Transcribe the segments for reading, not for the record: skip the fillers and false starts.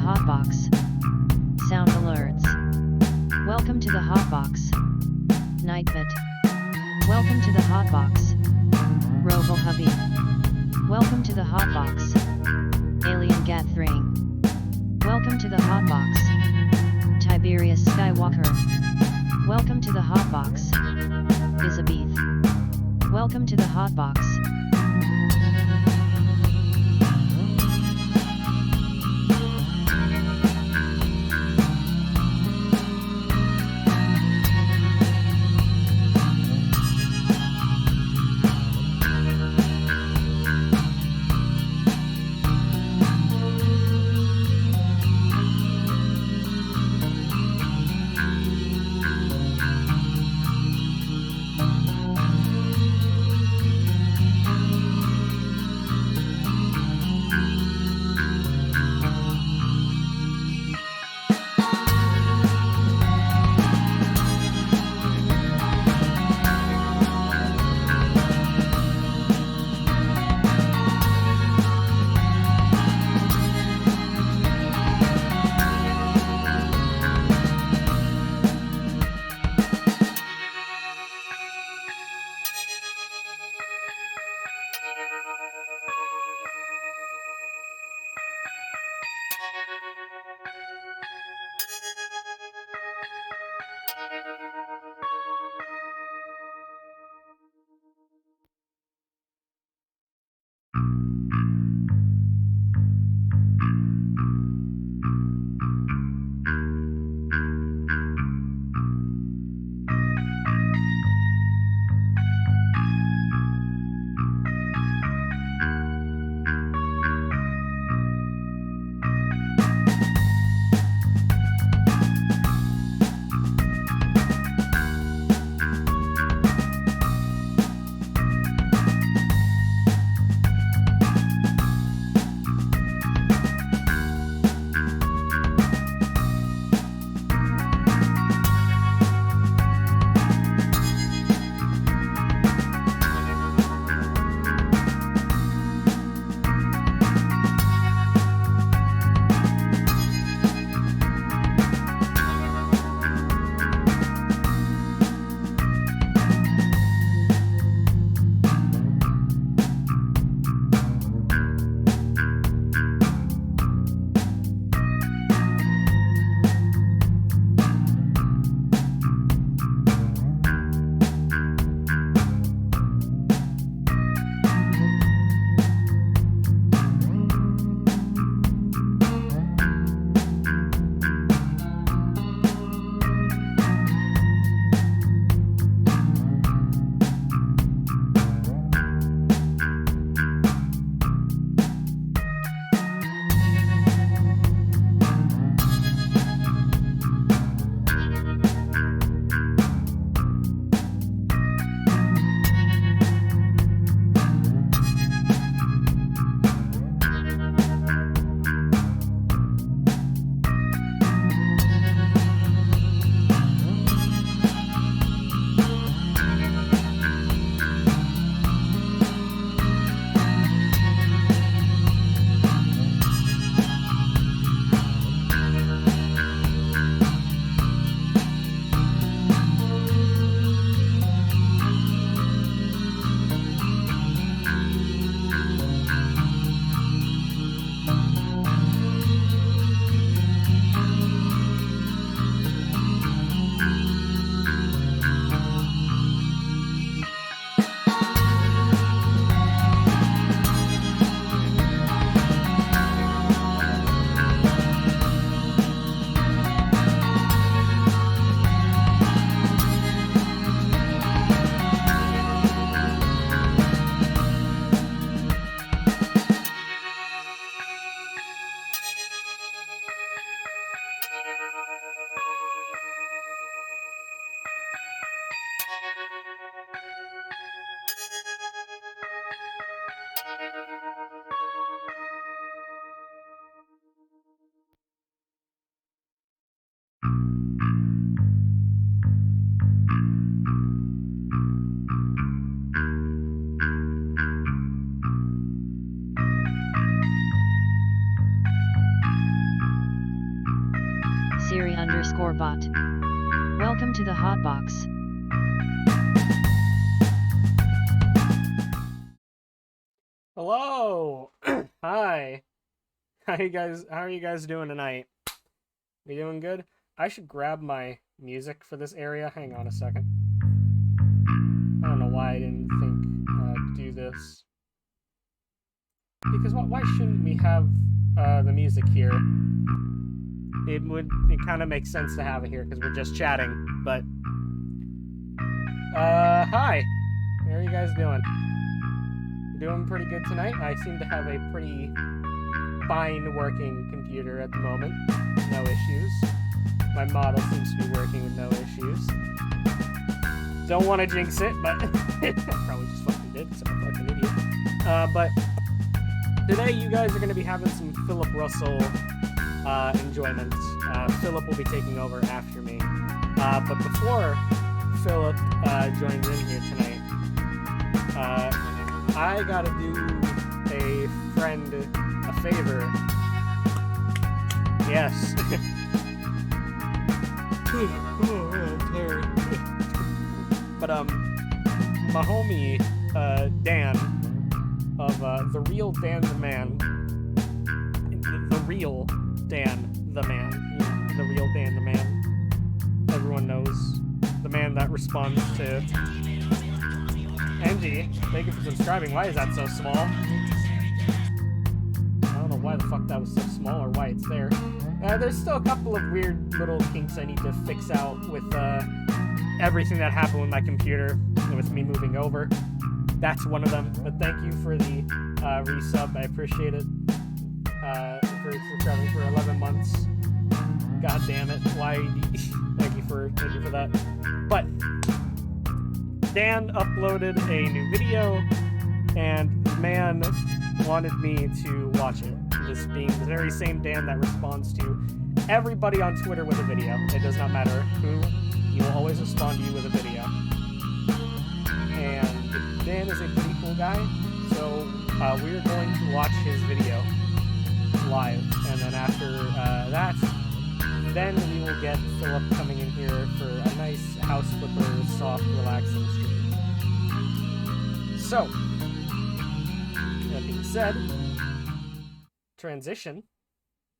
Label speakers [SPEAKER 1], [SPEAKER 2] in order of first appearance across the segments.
[SPEAKER 1] Hotbox. Sound alerts. Welcome to the Hotbox. Nightbit. Welcome to the Hotbox. Roval Hubby. Welcome to the Hotbox. Alien Gathering. Welcome to the Hotbox. Tiberius Skywalker. Welcome to the Hotbox. Isabeth. Welcome to the Hotbox. underscore bot. Welcome to the hotbox.
[SPEAKER 2] Hello. Hi. How are you guys doing tonight? You doing good? I should grab my music for this area. Hang on a second. I don't know why I didn't think to do this. Because why shouldn't we have the music here? It kind of makes sense to have it here because we're just chatting, but hi. How are you guys doing? Doing pretty good tonight. I seem to have a pretty fine working computer at the moment. No issues. My model seems to be working with no issues. Don't want to jinx it, but probably just fucking did because I'm a fucking idiot. But today you guys are going to be having some Philip Russel enjoyment. Philip will be taking over after me. But before Philip joins in here tonight, I gotta do a friend a favor. Yes. But my homie Dan of the real DanTheMan, the real DanTheMan, the real DanTheMan. Everyone knows the man that responds to. Angie, thank you for subscribing. Why is that so small? I don't know why the fuck that was so small or why it's there. There's still a couple of weird little kinks I need to fix out with everything that happened with my computer and with me moving over. That's one of them. But thank you for the resub. I appreciate it. For traveling for 11 months. God damn it. Why? Thank you for that. But Dan uploaded a new video, and the man wanted me to watch it. This being the very same Dan that responds to everybody on Twitter with a video. It does not matter who, he will always respond to you with a video. And Dan is a pretty cool guy, so we're going to watch his video live. And then after that, then we will get Philip coming in here for a nice house flipper, soft, relaxing stream. So, that being said, transition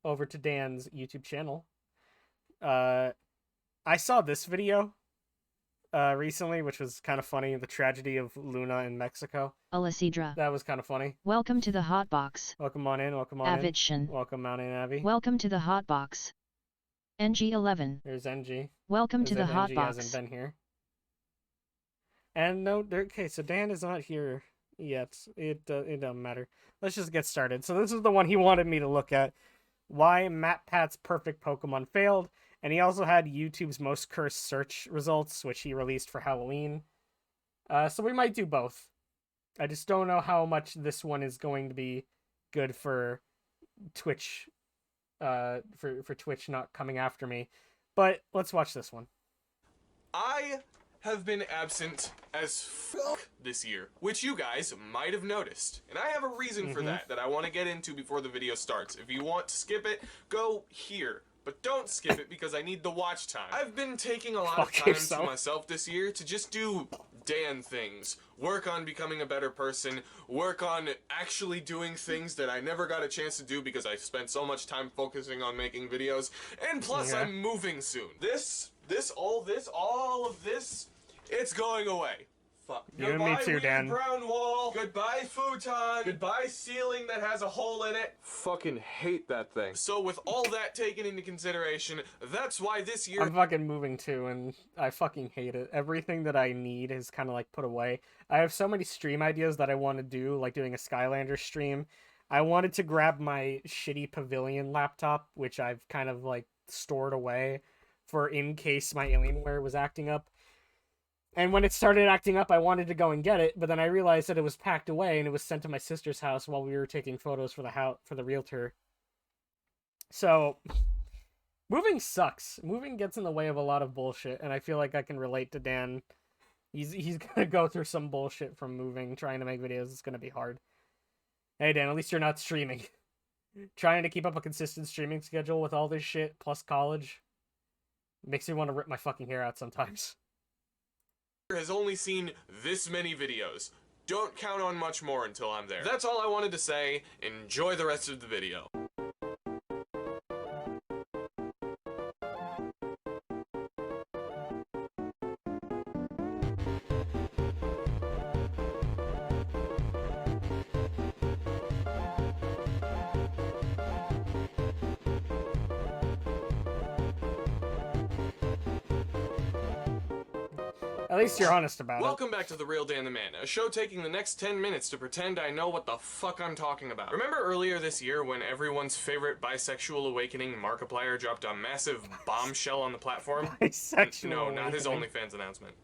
[SPEAKER 2] over to Dan's YouTube channel. I saw this video recently, which was kind of funny, the tragedy of Luna in Mexico.
[SPEAKER 1] Alicidra.
[SPEAKER 2] That was kind of funny.
[SPEAKER 1] Welcome to the hotbox.
[SPEAKER 2] Welcome on in,
[SPEAKER 1] Avidshin.
[SPEAKER 2] Welcome on in, Abby.
[SPEAKER 1] Welcome to the hotbox. NG11.
[SPEAKER 2] There's NG.
[SPEAKER 1] Welcome to the
[SPEAKER 2] NG
[SPEAKER 1] hotbox.
[SPEAKER 2] hasn't been here. And no, okay, so Dan is not here yet. It doesn't matter. Let's just get started. So this is the one he wanted me to look at. Why MatPat's perfect Pokemon failed. And he also had YouTube's most cursed search results, which he released for Halloween. So we might do both. I just don't know how much this one is going to be good for Twitch. For Twitch not coming after me. But let's watch this one.
[SPEAKER 3] I have been absent as fuck this year, which you guys might have noticed. And I have a reason for that I want to get into before the video starts. If you want to skip it, go here. But don't skip it because I need the watch time. I've been taking a lot of time to myself this year to just do Dan things. Work on becoming a better person. Work on actually doing things that I never got a chance to do because I spent so much time focusing on making videos. And plus, I'm moving soon. All of this, it's going away. Fuck.
[SPEAKER 2] You and me too, Dan.
[SPEAKER 3] Brown wall. Goodbye, futon. Goodbye, ceiling that has a hole in it. Fucking hate that thing. So with all that taken into consideration, that's why this year...
[SPEAKER 2] I'm fucking moving too, and I fucking hate it. Everything that I need is kind of like put away. I have so many stream ideas that I want to do, like doing a Skylander stream. I wanted to grab my shitty Pavilion laptop, which I've kind of like stored away for in case my Alienware was acting up. And when it started acting up, I wanted to go and get it, but then I realized that it was packed away and it was sent to my sister's house while we were taking photos for the realtor. So, moving sucks. Moving gets in the way of a lot of bullshit, and I feel like I can relate to Dan. He's gonna go through some bullshit from moving, trying to make videos. It's gonna be hard. Hey Dan, at least you're not streaming. Trying to keep up a consistent streaming schedule with all this shit, plus college. Makes me want to rip my fucking hair out sometimes.
[SPEAKER 3] Has only seen this many videos. Don't count on much more until I'm there. That's all I wanted to say. Enjoy the rest of the video.
[SPEAKER 2] At least you're honest about it.
[SPEAKER 3] Welcome back to The Real Dan the Man, a show taking the next 10 minutes to pretend I know what the fuck I'm talking about. Remember earlier this year when everyone's favorite bisexual awakening, Markiplier, dropped a massive bombshell on the platform?
[SPEAKER 2] Bisexual
[SPEAKER 3] No, not his
[SPEAKER 2] awakening.
[SPEAKER 3] OnlyFans announcement.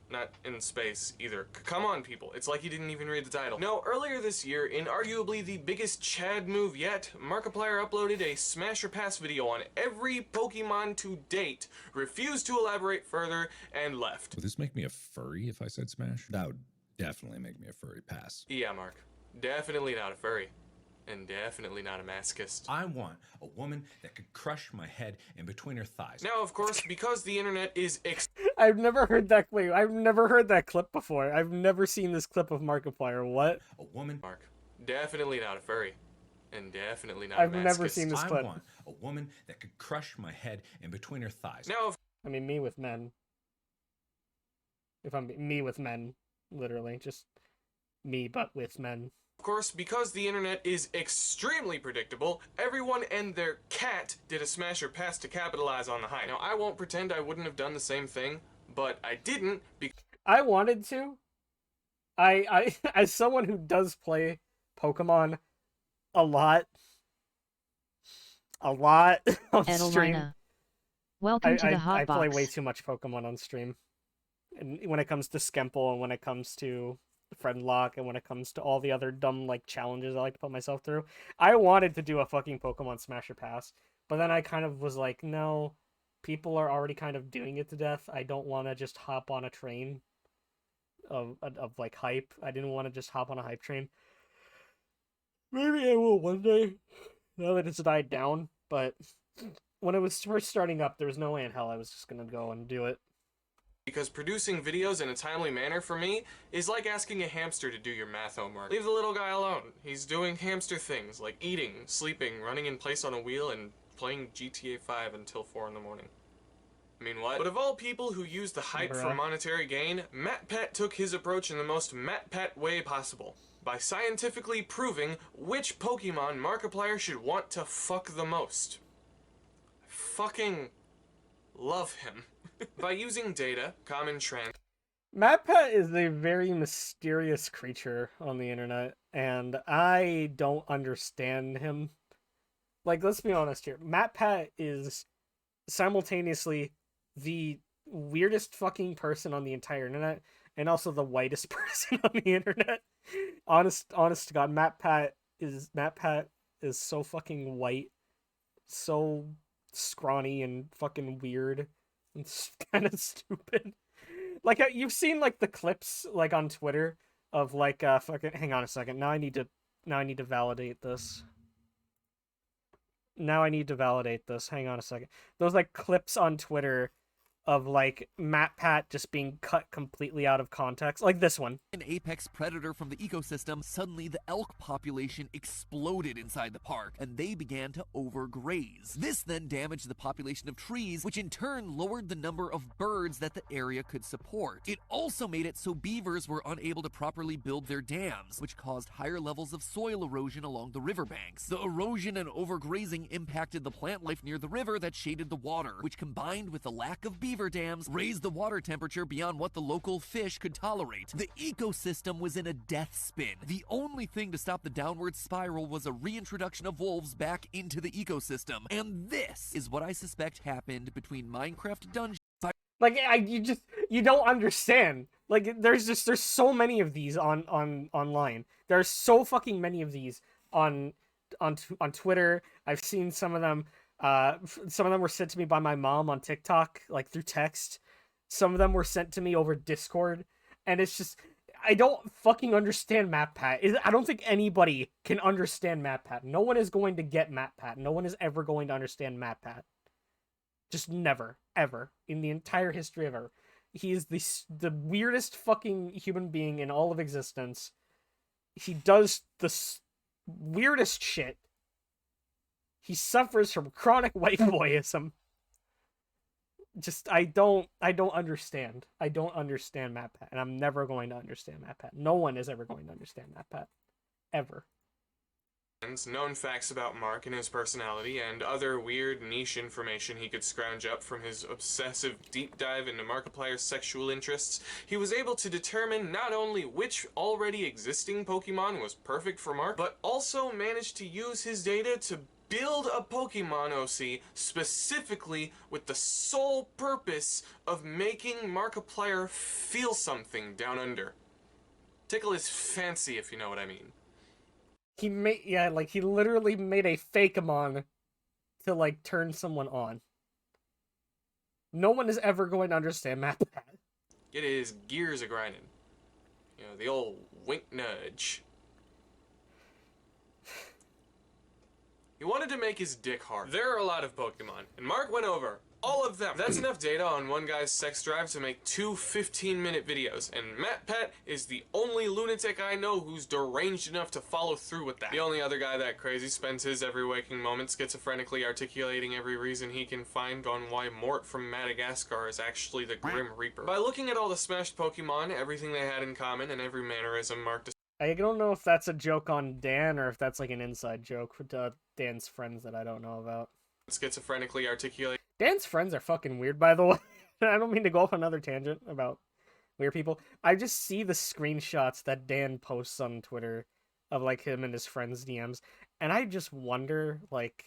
[SPEAKER 3] Not in space either. Come on, people. It's like you didn't even read the title. No, earlier this year, in arguably the biggest Chad move yet, Markiplier uploaded a smash or pass video on every Pokemon to date, refused to elaborate further, and left.
[SPEAKER 4] Would this make me a furry if I said smash? That would definitely make me a furry. Pass.
[SPEAKER 3] Yeah, Mark. Definitely not a furry. And definitely not a masochist.
[SPEAKER 4] I want a woman that could crush my head in between her thighs.
[SPEAKER 3] Now, of course, because the internet is
[SPEAKER 2] I've never heard that. Wait, I've never heard that clip before. I've never seen this clip of Markiplier. What?
[SPEAKER 4] A woman.
[SPEAKER 3] Mark. Definitely not a furry. And definitely not
[SPEAKER 2] I've
[SPEAKER 3] a masochist.
[SPEAKER 2] never seen this
[SPEAKER 4] I
[SPEAKER 2] clip.
[SPEAKER 4] want a woman that could crush my head in between her thighs.
[SPEAKER 3] Now, of
[SPEAKER 2] I mean, me with men. If I'm me with men, literally, just me but with men.
[SPEAKER 3] course, because the internet is extremely predictable, everyone and their cat did a smash or pass to capitalize on the hype. Now, I won't pretend I wouldn't have done the same thing, but I didn't because
[SPEAKER 2] I wanted to. I as someone who does play Pokemon a lot on stream.
[SPEAKER 1] Edelmina. Welcome to the
[SPEAKER 2] I
[SPEAKER 1] hot
[SPEAKER 2] play
[SPEAKER 1] box.
[SPEAKER 2] way too much Pokemon on stream. And when it comes to Skemple and when it comes to Friendlock and when it comes to all the other dumb like challenges I like to put myself through, I wanted to do a fucking Pokemon Smash or Pass, but then I kind of was like, no, people are already kind of doing it to death. I don't want to just hop on a train of like hype. I didn't want to just hop on a hype train. Maybe I will one day, now that it's died down, but when it was first starting up, there was no way in hell I was just gonna go and do it.
[SPEAKER 3] because producing videos in a timely manner for me is like asking a hamster to do your math homework. Leave the little guy alone. He's doing hamster things like eating, sleeping, running in place on a wheel, and playing GTA 5 until 4 in the morning. I mean, what? But of all people who use the hype for
[SPEAKER 2] Bruh.
[SPEAKER 3] monetary gain, MatPat took his approach in the most MatPat way possible, by scientifically proving which Pokemon Markiplier should want to fuck the most. I fucking love him. By using data, common trend,
[SPEAKER 2] MatPat is a very mysterious creature on the internet, and I don't understand him. Like, let's be honest here. MatPat is simultaneously the weirdest fucking person on the entire internet, and also the whitest person on the internet. Honest to God, MatPat is so fucking white, so scrawny and fucking weird. It's kind of stupid. Like, you've seen like the clips like on Twitter of like fucking. Hang on a second. Now I need to validate this. Hang on a second. Those like clips on Twitter of like MatPat just being cut completely out of context, like this one.
[SPEAKER 5] An apex predator from the ecosystem, suddenly the elk population exploded inside the park, and they began to overgraze. This then damaged the population of trees, which in turn lowered the number of birds that the area could support. It also made it so beavers were unable to properly build their dams, which caused higher levels of soil erosion along the riverbanks. The erosion and overgrazing impacted the plant life near the river that shaded the water, which combined with the lack of beaver dams raised the water temperature beyond what the local fish could tolerate. The ecosystem was in a death spin. The only thing to stop the downward spiral was a reintroduction of wolves back into the ecosystem. And this is what I suspect happened between Minecraft Dungeons.
[SPEAKER 2] Like, you don't understand. Like, there's so many of these online. There's so fucking many of these on Twitter. I've seen some of them. Some of them were sent to me by my mom on TikTok, like through text. Some of them were sent to me over Discord, and it's just, I don't fucking understand MatPat. I don't think anybody can understand MatPat. No one is going to get MatPat. No one is ever going to understand MatPat. Just never, ever, in the entire history of ever. He is the weirdest fucking human being in all of existence. He does the weirdest shit. He suffers from chronic white boyism. Just, I don't understand. I don't understand MatPat, and I'm never going to understand MatPat. No one is ever going to understand MatPat. Ever.
[SPEAKER 3] Known facts about Mark and his personality, and other weird niche information he could scrounge up from his obsessive deep dive into Markiplier's sexual interests, he was able to determine not only which already existing Pokemon was perfect for Mark, but also managed to use his data to build a Pokemon OC specifically with the sole purpose of making Markiplier feel something down under. Tickle his fancy, if you know what I mean.
[SPEAKER 2] He he literally made a Fakemon to, like, turn someone on. No one is ever going to understand MatPat.
[SPEAKER 3] It is gears a-grinding. You know, the old wink nudge. He wanted to make his dick hard. There are a lot of Pokemon, and Mark went over all of them. That's enough data on one guy's sex drive to make 2 15-minute videos, and MatPat is the only lunatic I know who's deranged enough to follow through with that. The only other guy that crazy spends his every waking moment schizophrenically articulating every reason he can find on why Mort from Madagascar is actually the Grim Reaper. By looking at all the smashed Pokemon, everything they had in common, and every mannerism Mark
[SPEAKER 2] I don't know if that's a joke on Dan or if that's like an inside joke with Dan's friends that I don't know about.
[SPEAKER 3] Schizophrenically articulating.
[SPEAKER 2] Dan's friends are fucking weird, by the way. I don't mean to go off another tangent about weird people. I just see the screenshots that Dan posts on Twitter of, like, him and his friends' DMs, and I just wonder, like,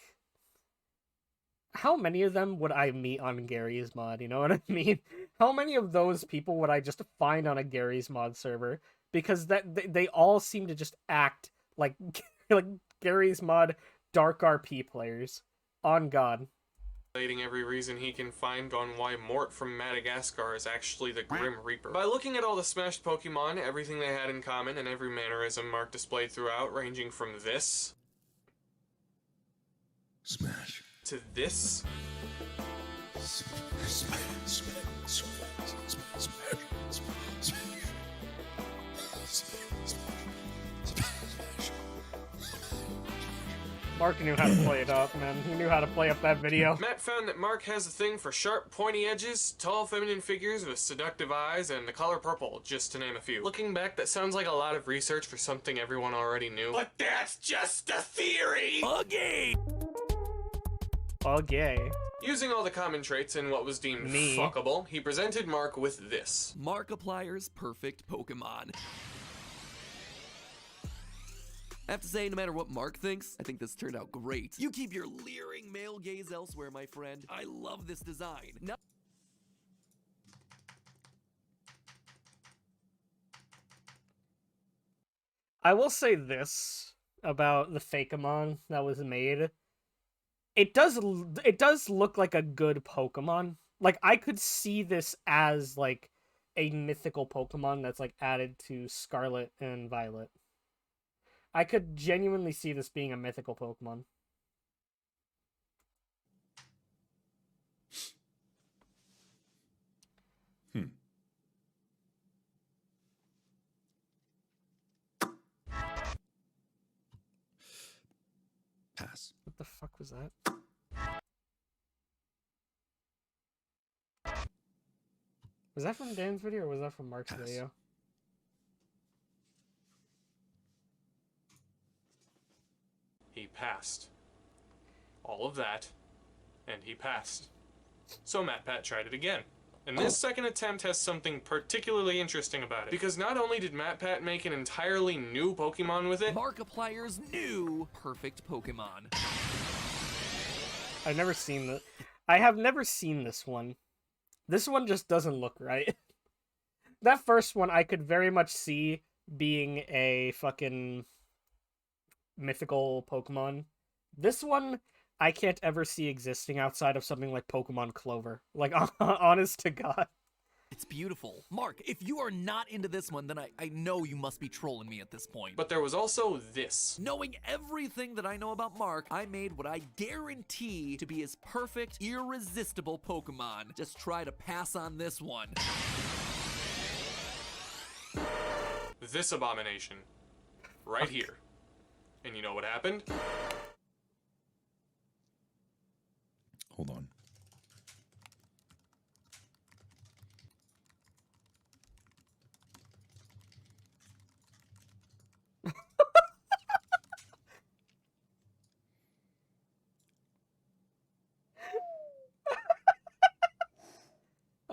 [SPEAKER 2] how many of them would I meet on Gary's mod, you know what I mean? How many of those people would I just find on a Gary's mod server? Because they all seem to just act like like Gary's mod dark RP players. On God.
[SPEAKER 3] Every reason he can find on why Mort from Madagascar is actually the Grim Reaper. By looking at all the smashed Pokemon, everything they had in common, and every mannerism Mark displayed throughout, ranging from this
[SPEAKER 4] Smash.
[SPEAKER 3] to this.
[SPEAKER 2] Mark knew how to play it up, man. He knew how to play up that video.
[SPEAKER 3] Matt found that Mark has a thing for sharp, pointy edges, tall, feminine figures with seductive eyes, and the color purple, just to name a few. Looking back, that sounds like a lot of research for something everyone already knew. But that's just a theory!
[SPEAKER 5] Okay.
[SPEAKER 2] Okay.
[SPEAKER 3] Using all the common traits in what was deemed fuckable, he presented Mark with this.
[SPEAKER 5] Markiplier's perfect Pokemon. I have to say, no matter what Mark thinks, I think this turned out great. You keep your leering male gaze elsewhere, my friend. I love this design. Now
[SPEAKER 2] I will say this about the Fakemon that was made. It does look like a good Pokemon. Like, I could see this as, like, a mythical Pokemon that's, like, added to Scarlet and Violet. I could genuinely see this being a mythical Pokemon.
[SPEAKER 4] Pass.
[SPEAKER 2] What the fuck was that? Was that from Dan's video or was that from Mark's
[SPEAKER 4] Pass.
[SPEAKER 2] video?
[SPEAKER 3] He passed. All of that, and he passed. So MatPat tried it again. And this second attempt has something particularly interesting about it. Because not only did MatPat make an entirely new Pokemon with it,
[SPEAKER 5] Markiplier's new perfect Pokemon.
[SPEAKER 2] I've never seen this. I have never seen this one. This one just doesn't look right. That first one I could very much see being a fucking mythical Pokemon. This one I can't ever see existing outside of something like Pokemon Clover. Like, honest to God.
[SPEAKER 5] It's beautiful. Mark, if you are not into this one, then I know you must be trolling me at this point.
[SPEAKER 3] But there was also this.
[SPEAKER 5] Knowing everything that I know about Mark, I made what I guarantee to be his perfect, irresistible Pokemon. Just try to pass on this one.
[SPEAKER 3] This abomination. Right here. And you know what happened?
[SPEAKER 4] Hold on.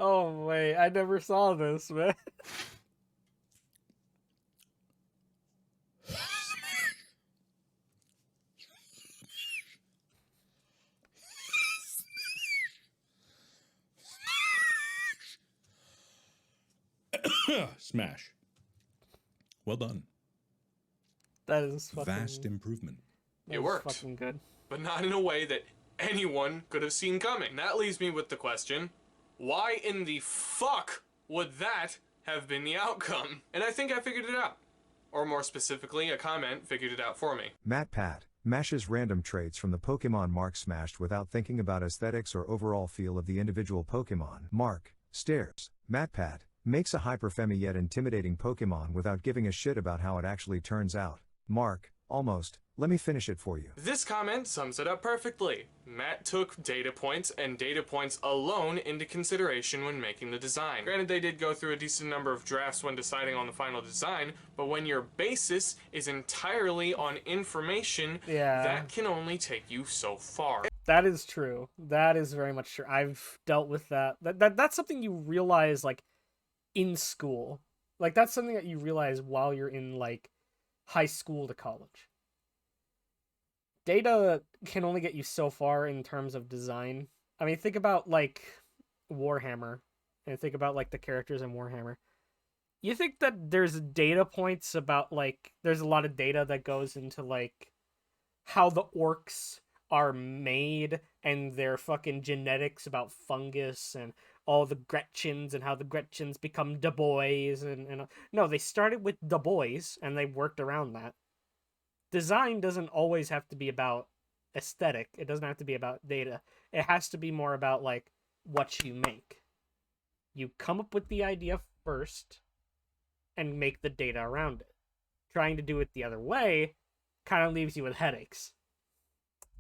[SPEAKER 2] Oh wait, I never saw this, man.
[SPEAKER 4] Smash. Well done.
[SPEAKER 2] That is fucking...
[SPEAKER 4] Vast improvement.
[SPEAKER 2] that
[SPEAKER 3] It
[SPEAKER 2] is
[SPEAKER 3] worked.
[SPEAKER 2] fucking good.
[SPEAKER 3] But not in a way that anyone could have seen coming. That leaves me with the question, why in the fuck would that have been the outcome? And I think I figured it out. Or more specifically, a comment figured it out for me.
[SPEAKER 6] MatPat mashes random traits from the Pokemon Mark smashed without thinking about aesthetics or overall feel of the individual Pokemon. Mark stares. MatPat makes a hyperfemi yet intimidating Pokemon without giving a shit about how it actually turns out. Mark, almost. Let me finish it for you.
[SPEAKER 3] This comment sums it up perfectly. Matt took data points and data points alone into consideration when making the design. Granted, they did go through a decent number of drafts when deciding on the final design, but when your basis is entirely on information,
[SPEAKER 2] Yeah.
[SPEAKER 3] that can only take you so far.
[SPEAKER 2] That is true. That is very much true. I've dealt with that. That's something you realize, like, in school. Like, that's something that you realize while you're in, like, high school to college. Data can only get you so far in terms of design. I mean, think about, like, Warhammer. And think about, like, the characters in Warhammer. You think that there's data points about, like, there's a lot of data that goes into, like, how the orcs are made and their fucking genetics about fungus and all the Gretchens and how the Gretchens become da boys and no, they started with da boys and they worked around that. Design doesn't always have to be about aesthetic. It doesn't have to be about data. It has to be more about, like, what you make. You come up with the idea first and make the data around it. Trying to do it the other way kind of leaves you with headaches.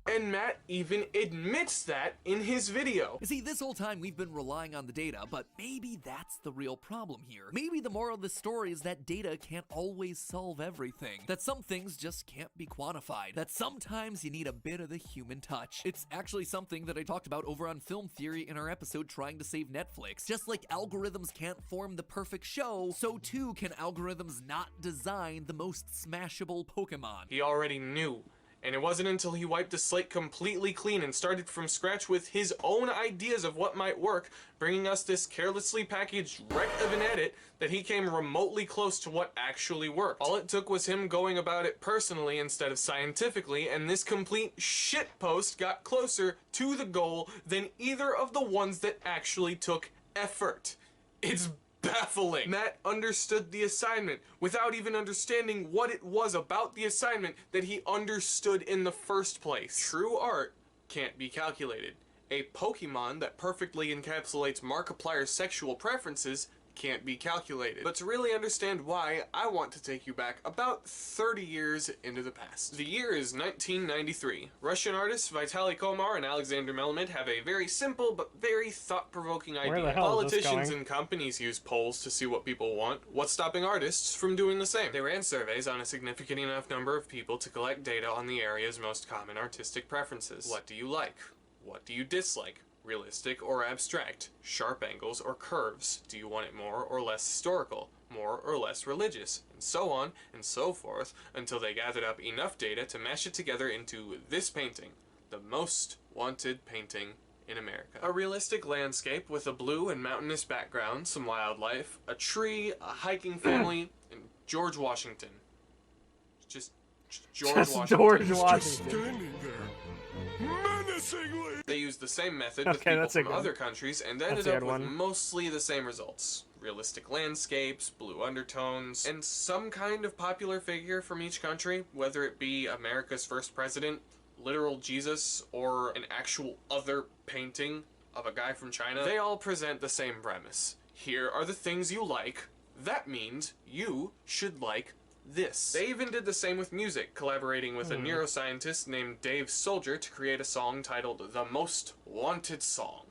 [SPEAKER 3] And Matt even admits that in his video.
[SPEAKER 5] You see, this whole time we've been relying on the data, but maybe that's the real problem here. Maybe the moral of the story is that data can't always solve everything. That some things just can't be quantified. That sometimes you need a bit of the human touch. It's actually something that I talked about over on Film Theory in our episode Trying to Save Netflix. Just like algorithms can't form the perfect show, so too can algorithms not design the most smashable Pokemon.
[SPEAKER 3] He already knew. And it wasn't until he wiped the slate completely clean and started from scratch with his own ideas of what might work, bringing us this carelessly packaged wreck of an edit, that he came remotely close to what actually worked. All it took was him going about it personally instead of scientifically, and this complete shitpost got closer to the goal than either of the ones that actually took effort. It's baffling. Matt understood the assignment without even understanding what it was about the assignment that he understood in the first place. True art can't be calculated. A Pokemon that perfectly encapsulates Markiplier's sexual preferences can't be calculated. But to really understand why, I want to take you back about 30 years into the past. The year is 1993. Russian artists Vitaly Komar and Alexander Melamed have a very simple but very thought-provoking idea.
[SPEAKER 2] Where the hell is this
[SPEAKER 3] Politicians
[SPEAKER 2] going?
[SPEAKER 3] and companies use polls to see what people want. What's stopping artists from doing the same? They ran surveys on a significant enough number of people to collect data on the area's most common artistic preferences. What do you like? What do you dislike? Realistic or abstract? Sharp angles or curves? Do you want it more or less historical? More or less religious? And so on and so forth until they gathered up enough data to mash it together into this painting, the most wanted painting in America. A realistic landscape with a blue and mountainous background, some wildlife, a tree, a hiking family, and George Washington. Just George
[SPEAKER 2] Just
[SPEAKER 3] Washington.
[SPEAKER 2] George Washington.
[SPEAKER 3] Standing there, menacingly. They used the same method with
[SPEAKER 2] Okay,
[SPEAKER 3] people
[SPEAKER 2] that's a
[SPEAKER 3] from
[SPEAKER 2] good
[SPEAKER 3] other countries and
[SPEAKER 2] That's
[SPEAKER 3] ended
[SPEAKER 2] a
[SPEAKER 3] up
[SPEAKER 2] good
[SPEAKER 3] with
[SPEAKER 2] one.
[SPEAKER 3] mostly the same results. Realistic landscapes, blue undertones, and some kind of popular figure from each country, whether it be America's first president, literal Jesus, or an actual other painting of a guy from China. They all present the same premise. Here are the things you like. That means you should like this. They even did the same with music, collaborating with a neuroscientist named Dave Soldier to create a song titled The Most Wanted Song.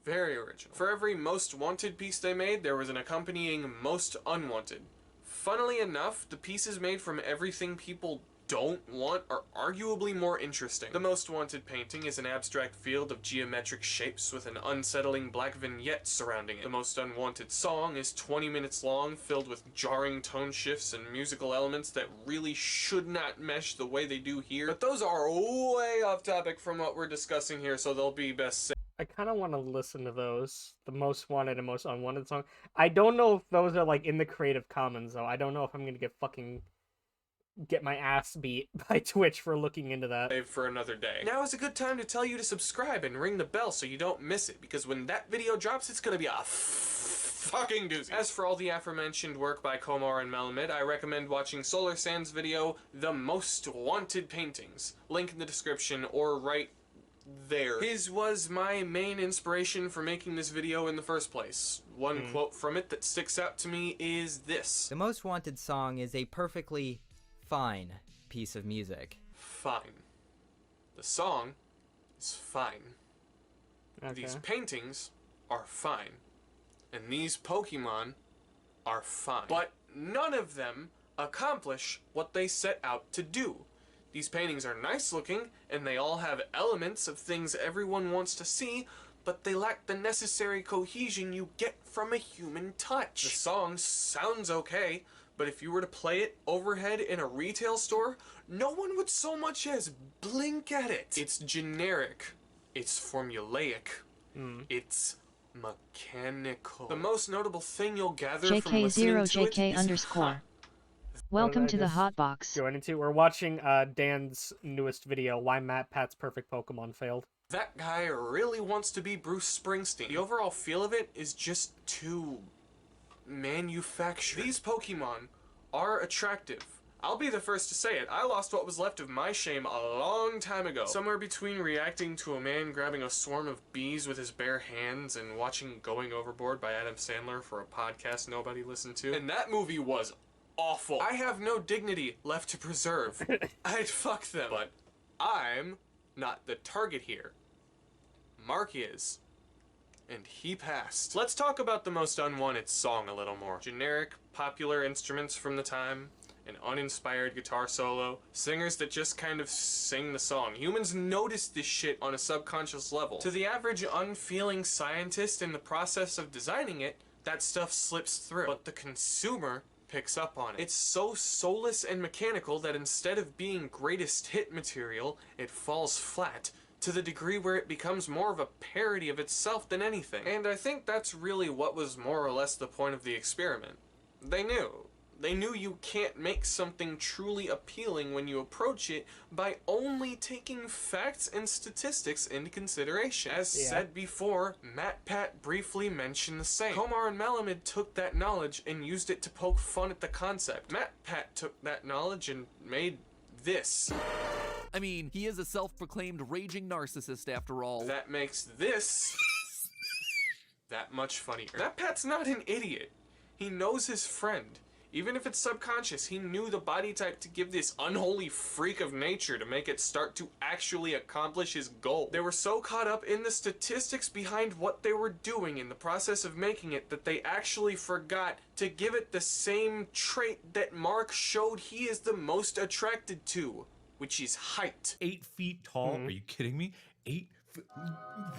[SPEAKER 3] Very original. For every Most Wanted piece they made, there was an accompanying Most Unwanted. Funnily enough, the pieces made from everything people don't want are arguably more interesting. The Most Wanted painting is an abstract field of geometric shapes with an unsettling black vignette surrounding it. The Most Unwanted song is 20 minutes long, filled with jarring tone shifts and musical elements that really should not mesh the way they do here. But those are way off topic from what we're discussing here, so they'll be best saved.
[SPEAKER 2] I kind of want to listen to those, the most wanted and most unwanted song. I don't know if those are like in the Creative Commons though. I don't know if I'm gonna get my ass beat by Twitch for looking into that.
[SPEAKER 3] Save for another day. Now is a good time to tell you to subscribe and ring the bell so you don't miss it, because when that video drops, it's gonna be a fucking doozy. As for all the aforementioned work by Komar and Melamed, I recommend watching Solar Sand's video, The Most Wanted Paintings. Link in the description or right there. His was my main inspiration for making this video in the first place. One quote from it that sticks out to me is this.
[SPEAKER 7] The Most Wanted song is a perfectly fine piece of music.
[SPEAKER 3] Fine. The song is fine.
[SPEAKER 2] Okay.
[SPEAKER 3] These paintings are fine. And these Pokemon are fine. But none of them accomplish what they set out to do. These paintings are nice looking, and they all have elements of things everyone wants to see, but they lack the necessary cohesion you get from a human touch. The song sounds okay, but if you were to play it overhead in a retail store, no one would so much as blink at it. It's generic. It's formulaic. It's mechanical. The most notable thing you'll gather from listening to it is,
[SPEAKER 1] Welcome to the
[SPEAKER 2] just
[SPEAKER 1] hotbox.
[SPEAKER 2] Going into we're watching Dan's newest video, Why Matt Pat's Perfect Pokemon Failed.
[SPEAKER 3] that guy really wants to be Bruce Springsteen. The overall feel of it is just too manufactured. These Pokemon are attractive. I'll be the first to say it. I lost what was left of my shame a long time ago. Somewhere between reacting to a man grabbing a swarm of bees with his bare hands and watching Going Overboard by Adam Sandler for a podcast nobody listened to. And that movie was awful. I have no dignity left to preserve. I'd fuck them. But I'm not the target here. Mark is. And he passed. Let's talk about the Most Unwanted song a little more. Generic, popular instruments from the time, an uninspired guitar solo, singers that just kind of sing the song. Humans notice this shit on a subconscious level. To the average unfeeling scientist in the process of designing it, that stuff slips through. But the consumer picks up on it. It's so soulless and mechanical that instead of being greatest hit material, it falls flat, to the degree where it becomes more of a parody of itself than anything. And I think that's really what was more or less the point of the experiment. They knew. They knew you can't make something truly appealing when you approach it by only taking facts and statistics into consideration. As said before, Matt Pat briefly mentioned the same. Komar and Melamed took that knowledge and used it to poke fun at the concept. Matt Pat took that knowledge and made this.
[SPEAKER 5] I mean, he is a self-proclaimed raging narcissist after all.
[SPEAKER 3] That makes this that much funnier. That Pat's not an idiot. He knows his friend. Even if it's subconscious, he knew the body type to give this unholy freak of nature to make it start to actually accomplish his goal. They were so caught up in the statistics behind what they were doing in the process of making it that they actually forgot to give it the same trait that Mark showed he is the most attracted to, which is height.
[SPEAKER 8] 8 feet tall? Are you kidding me? 8 feet?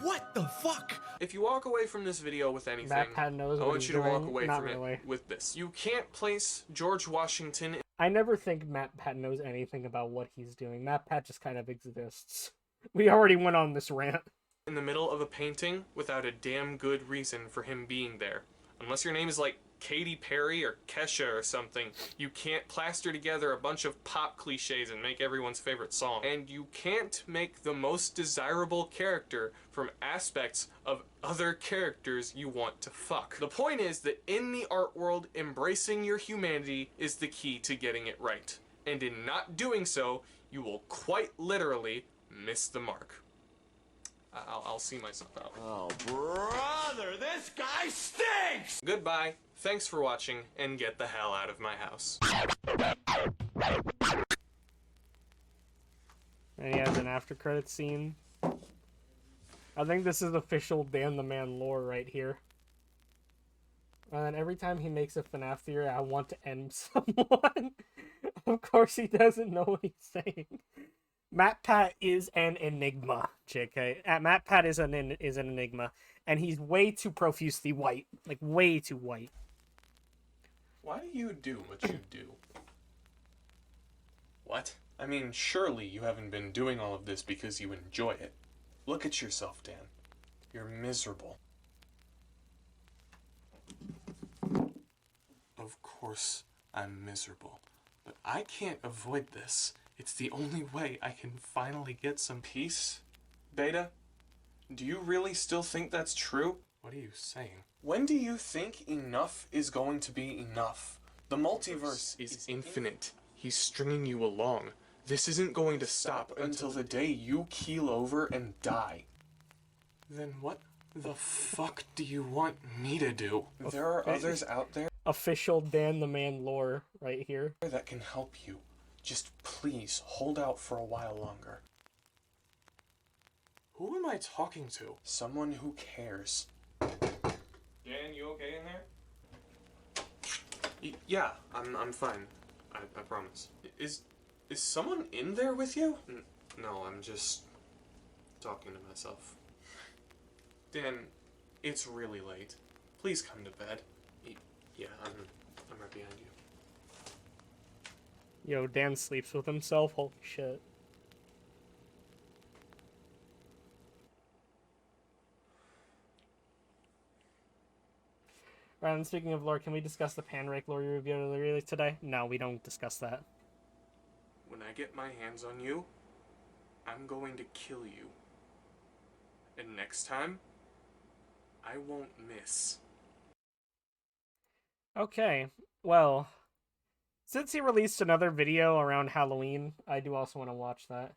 [SPEAKER 8] What the fuck?
[SPEAKER 3] If you walk away from this video with anything,
[SPEAKER 2] Matt Pat knows
[SPEAKER 3] I
[SPEAKER 2] what
[SPEAKER 3] want
[SPEAKER 2] he's
[SPEAKER 3] you to walk
[SPEAKER 2] doing.
[SPEAKER 3] away
[SPEAKER 2] Not
[SPEAKER 3] from
[SPEAKER 2] really.
[SPEAKER 3] it with this. You can't place George Washington
[SPEAKER 2] I never think Matt Pat knows anything about what he's doing. Matt Pat just kind of exists. We already went on this rant.
[SPEAKER 3] in the middle of a painting without a damn good reason for him being there. Unless your name is like Katy Perry or Kesha or something. You can't plaster together a bunch of pop cliches and make everyone's favorite song. And you can't make the most desirable character from aspects of other characters you want to fuck. The point is that in the art world, embracing your humanity is the key to getting it right. And in not doing so, you will quite literally miss the mark. I'll see myself out.
[SPEAKER 9] Oh, brother, this guy stinks!
[SPEAKER 3] Goodbye, thanks for watching, and get the hell out of my house.
[SPEAKER 2] And he has an after credit scene. I think this is official Dan the Man lore right here. And then every time he makes a FNAF theory, I want to end someone. Of course he doesn't know what he's saying. MatPat is an enigma, JK. MatPat is an enigma, and he's way too profusely white. Like, way too white.
[SPEAKER 3] Why do you do what you do? What? I mean, surely you haven't been doing all of this because you enjoy it. Look at yourself, Dan. You're miserable. Of course I'm miserable, but I can't avoid this. It's the only way I can finally get some peace. Beta, do you really still think that's true? What are you saying? When do you think enough is going to be enough? The multiverse is infinite. He's stringing you along. This isn't going to stop until the day you keel over and die. Then what the fuck do you want me to do? There are others out there
[SPEAKER 2] Official Dan the Man lore right here.
[SPEAKER 3] that can help you. Just please hold out for a while longer. Who am I talking to? Someone who cares. Dan, you okay in there? Yeah, I'm fine. I promise. Is someone in there with you? No, I'm just talking to myself. Dan, it's really late. Please come to bed. Yeah, I'm right behind you.
[SPEAKER 2] Yo, Dan sleeps with himself. Holy shit. Right, and speaking of lore, can we discuss the Panrake lore you reviewed earlier today? No, we don't discuss that.
[SPEAKER 3] When I get my hands on you, I'm going to kill you. And next time, I won't miss.
[SPEAKER 2] Okay, well, since he released another video around Halloween, I do also want to watch that.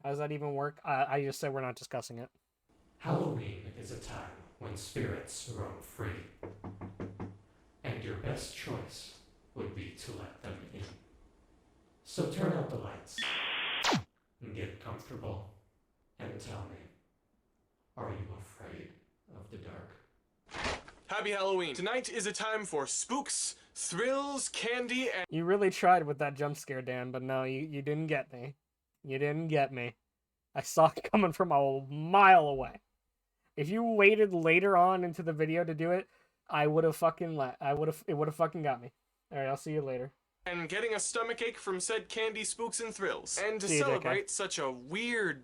[SPEAKER 2] How does that even work? I just said we're not discussing it.
[SPEAKER 10] Halloween is a time when spirits roam free, and your best choice would be to let them in. So turn out the lights, and get comfortable, and tell me, are you afraid of the dark?
[SPEAKER 3] Happy Halloween! Tonight is a time for spooks, thrills, candy, and...
[SPEAKER 2] You really tried with that jump scare, Dan, but no, you didn't get me. You didn't get me. I saw it coming from a mile away. If you waited later on into the video to do it, I would have fucking it would have fucking got me. Alright, I'll see you later.
[SPEAKER 3] And getting a stomachache from said candy, spooks, and thrills. And to
[SPEAKER 2] See you,
[SPEAKER 3] celebrate such a weird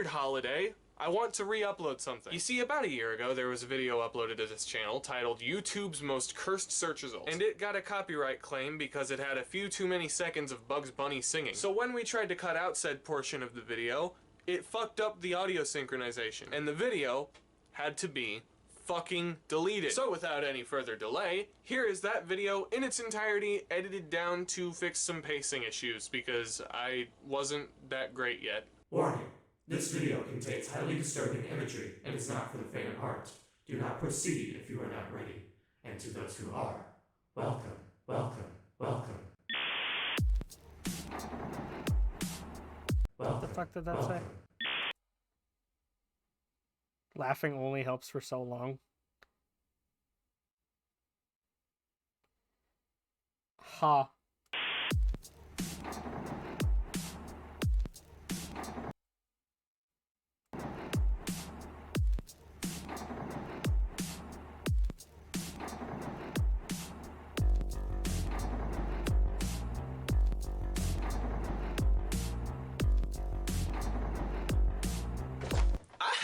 [SPEAKER 3] holiday, I want to re-upload something. You see, about a year ago, there was a video uploaded to this channel titled YouTube's Most Cursed Search Results. And it got a copyright claim because it had a few too many seconds of Bugs Bunny singing. So when we tried to cut out said portion of the video, it fucked up the audio synchronization. And the video had to be fucking deleted. So without any further delay, here is that video in its entirety, edited down to fix some pacing issues, because I wasn't that great yet.
[SPEAKER 10] Warning, this video contains highly disturbing imagery and is not for the faint of heart. Do not proceed if you are not ready. And to those who are, welcome, welcome, welcome.
[SPEAKER 2] What the fuck did that say? Laughing only helps for so long. Ha.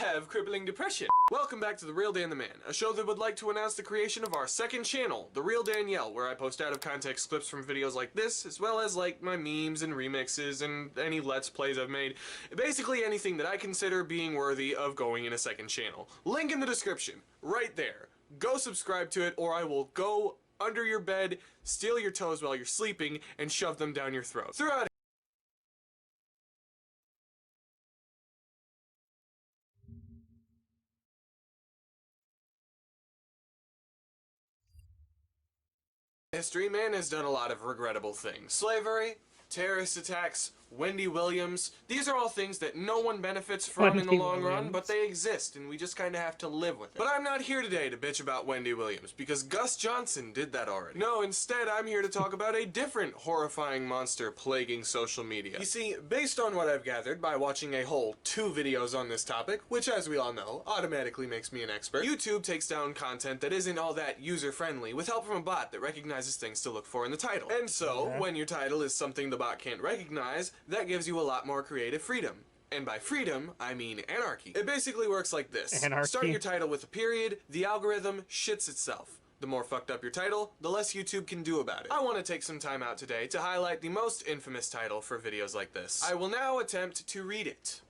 [SPEAKER 3] have crippling depression. Welcome back to The Real Dan the Man, a show that would like to announce the creation of our second channel, The Real Danielle, where I post out of context clips from videos like this, as well as like my memes and remixes and any Let's Plays I've made. Basically anything that I consider being worthy of going in a second channel. Link in the description, right there. Go subscribe to it, or I will go under your bed, steal your toes while you're sleeping, and shove them down your throat. Throughout history, man has done a lot of regrettable things. Slavery, terrorist attacks, Wendy Williams. These are all things that no one benefits from in the long run, but they exist, and we just kind of have to live with it. But I'm not here today to bitch about Wendy Williams, because Gus Johnson did that already. No, instead, I'm here to talk about a different horrifying monster plaguing social media. You see, based on what I've gathered by watching a whole 2 videos on this topic, which as we all know, automatically makes me an expert, YouTube takes down content that isn't all that user-friendly with help from a bot that recognizes things to look for in the title. And so, when your title is something the bot can't recognize, that gives you a lot more creative freedom. And by freedom, I mean anarchy. It basically works like this.
[SPEAKER 2] Anarchy.
[SPEAKER 3] Start your title with a period, the algorithm shits itself. The more fucked up your title, the less YouTube can do about it. I want to take some time out today to highlight the most infamous title for videos like this. I will now attempt to read it.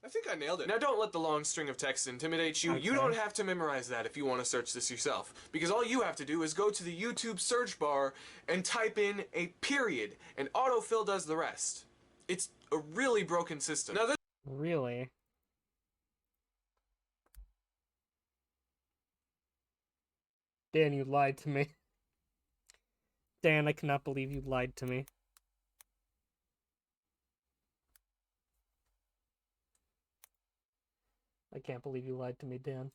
[SPEAKER 3] I think I nailed it. Now don't let the long string of text intimidate you. Okay. You don't have to memorize that if you want to search this yourself. Because all you have to do is go to the YouTube search bar and type in a period, and autofill does the rest. It's a really broken system. Now this—
[SPEAKER 2] Really? Dan, you lied to me. Dan, I cannot believe you lied to me. I can't believe you lied to me, Dan.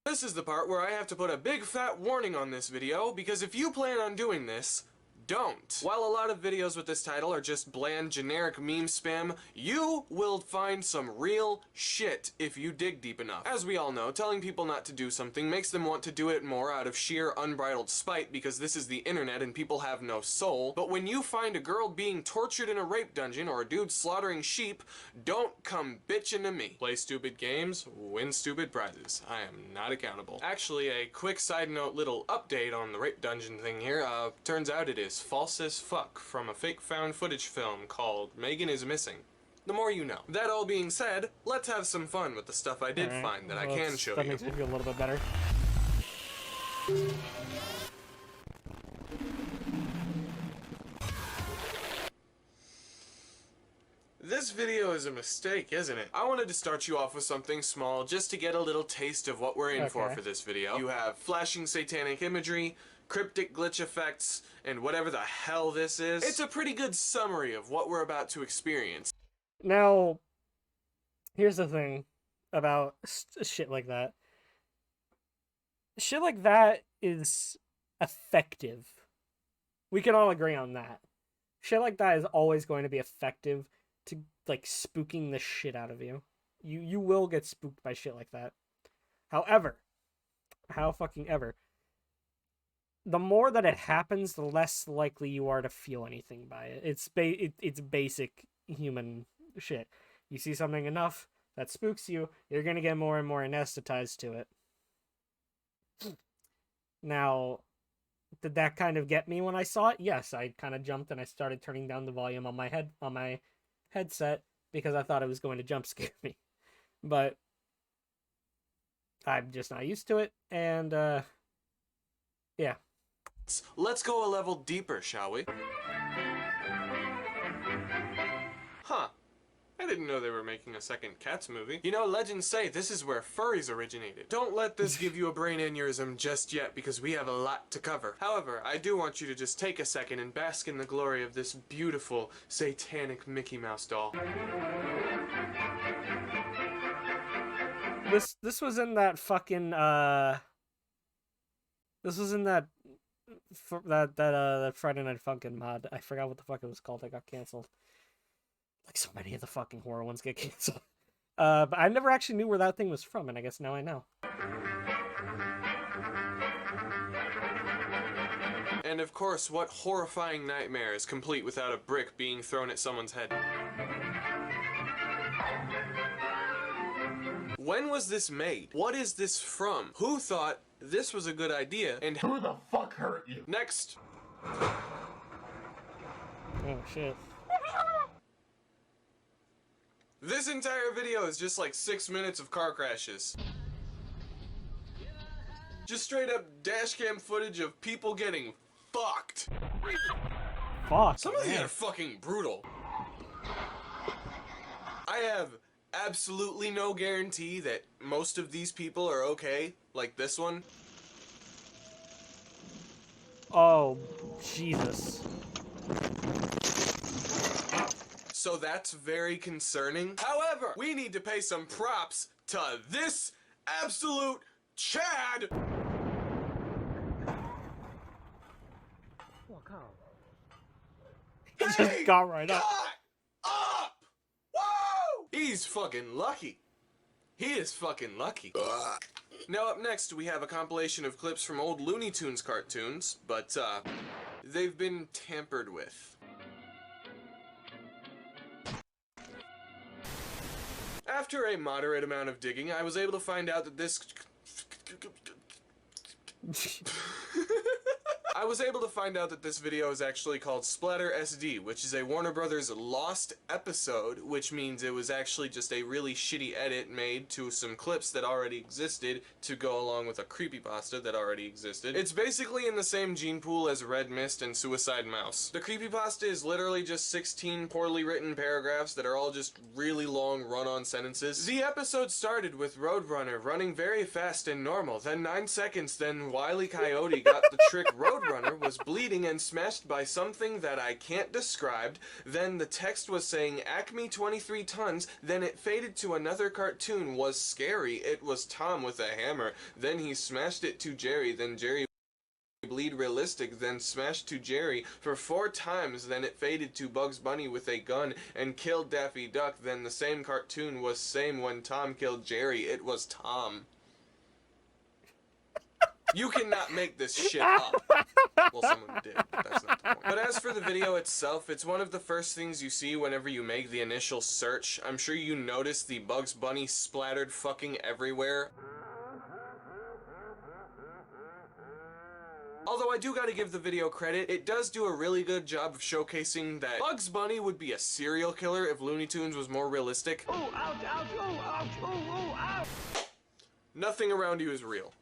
[SPEAKER 3] This is the part where I have to put a big fat warning on this video, because if you plan on doing this, don't. While a lot of videos with this title are just bland, generic meme spam, you will find some real shit if you dig deep enough. As we all know, telling people not to do something makes them want to do it more out of sheer unbridled spite, because this is the internet and people have no soul. But when you find a girl being tortured in a rape dungeon or a dude slaughtering sheep, don't come bitching to me. Play stupid games, win stupid prizes. I am not accountable. Actually, a quick side note little update on the rape dungeon thing here. Turns out it is false as fuck from a fake found footage film called Megan is Missing. The more you know. That all being said, let's have some fun with the stuff I did find that I can show you.
[SPEAKER 2] That makes me feel a little bit better.
[SPEAKER 3] This video is a mistake, isn't it? I wanted to start you off with something small just to get a little taste of what we're in for this video. You have flashing satanic imagery, cryptic glitch effects, and whatever the hell this is. It's a pretty good summary of what we're about to experience.
[SPEAKER 2] Now, here's the thing about shit like that. Shit like that is effective. We can all agree on that. Shit like that is always going to be effective to, like, spooking the shit out of you. You will get spooked by shit like that. However, how fucking ever, the more that it happens, the less likely you are to feel anything by it. It's basic human shit. You see something enough that spooks you, you're gonna get more and more anesthetized to it. Now, did that kind of get me when I saw it? Yes, I kind of jumped and I started turning down the volume on my headset because I thought it was going to jump scare me. But I'm just not used to it, and yeah.
[SPEAKER 3] Let's go a level deeper, shall we? Huh. I didn't know they were making a second Cats movie. You know, legends say this is where furries originated. Don't let this give you a brain aneurysm just yet, because we have a lot to cover. However, I do want you to just take a second and bask in the glory of this beautiful, satanic Mickey Mouse doll.
[SPEAKER 2] This was in that fucking this was in that Friday Night Funkin' mod. I forgot what the fuck it was called. It got canceled. Like so many of the fucking horror ones get canceled. But I never actually knew where that thing was from, and I guess now I know.
[SPEAKER 3] And of course, what horrifying nightmare is complete without a brick being thrown at someone's head? When was this made? What is this from? Who thought this was a good idea? And who the fuck hurt you? Next.
[SPEAKER 2] Oh shit.
[SPEAKER 3] This entire video is just like 6 minutes of car crashes. Just straight up dashcam footage of people getting fucked.
[SPEAKER 2] Fuck.
[SPEAKER 3] Some of these are fucking brutal. I have absolutely no guarantee that most of these people are okay, like this one.
[SPEAKER 2] Oh, Jesus.
[SPEAKER 3] So that's very concerning. However, we need to pay some props to this absolute Chad.
[SPEAKER 2] He just got right up.
[SPEAKER 3] Up! Whoa! He's fucking lucky. He is fucking lucky. Now up next we have a compilation of clips from old Looney Tunes cartoons, but they've been tampered with. After a moderate amount of digging, I was able to find out that this video is actually called Splatter SD, which is a Warner Brothers lost episode, which means it was actually just a really shitty edit made to some clips that already existed to go along with a creepypasta that already existed. It's basically in the same gene pool as Red Mist and Suicide Mouse. The creepypasta is literally just 16 poorly written paragraphs that are all just really long run-on sentences. The episode started with Roadrunner running very fast and normal, then 9 seconds, then Wile E. Coyote got the trick Roadrunner was bleeding and smashed by something that I can't describe, then the text was saying Acme 23 tons, then it faded to another cartoon was scary, it was Tom with a hammer, then he smashed it to Jerry, then Jerry bleed realistic, then smashed to Jerry for 4 times, then it faded to Bugs Bunny with a gun and killed Daffy Duck, then the same cartoon was same when Tom killed Jerry, it was Tom. You cannot make this shit up. Well, someone did, but that's not the point. But as for the video itself, it's one of the first things you see whenever you make the initial search. I'm sure you noticed the Bugs Bunny splattered fucking everywhere. Although I do gotta give the video credit, it does do a really good job of showcasing that Bugs Bunny would be a serial killer if Looney Tunes was more realistic. Oh, ouch, ouch, oh, ouch, oh, oh, ouch. Nothing around you is real.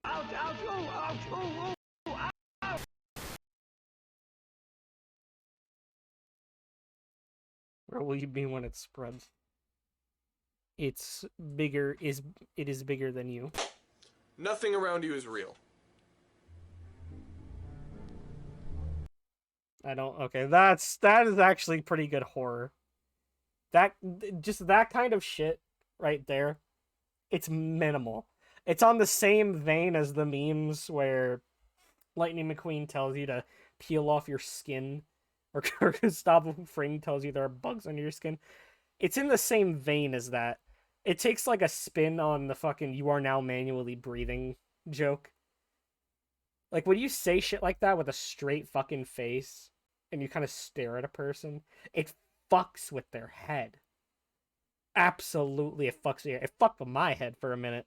[SPEAKER 3] Ouch, ouch, oh, ouch, oh, oh, ouch.
[SPEAKER 2] Where will you be when it spreads? It's bigger, it is bigger than you.
[SPEAKER 3] Nothing around you is real.
[SPEAKER 2] Okay, that is actually pretty good horror. Just that kind of shit right there, it's minimal. It's on the same vein as the memes where Lightning McQueen tells you to peel off your skin, or Gustavo Fring tells you there are bugs under your skin. It's in the same vein as that. It takes like a spin on the fucking "you are now manually breathing" joke. Like when you say shit like that with a straight fucking face and you kind of stare at a person, it fucks with their head. Absolutely, it fucks with it. It fucked with my head for a minute.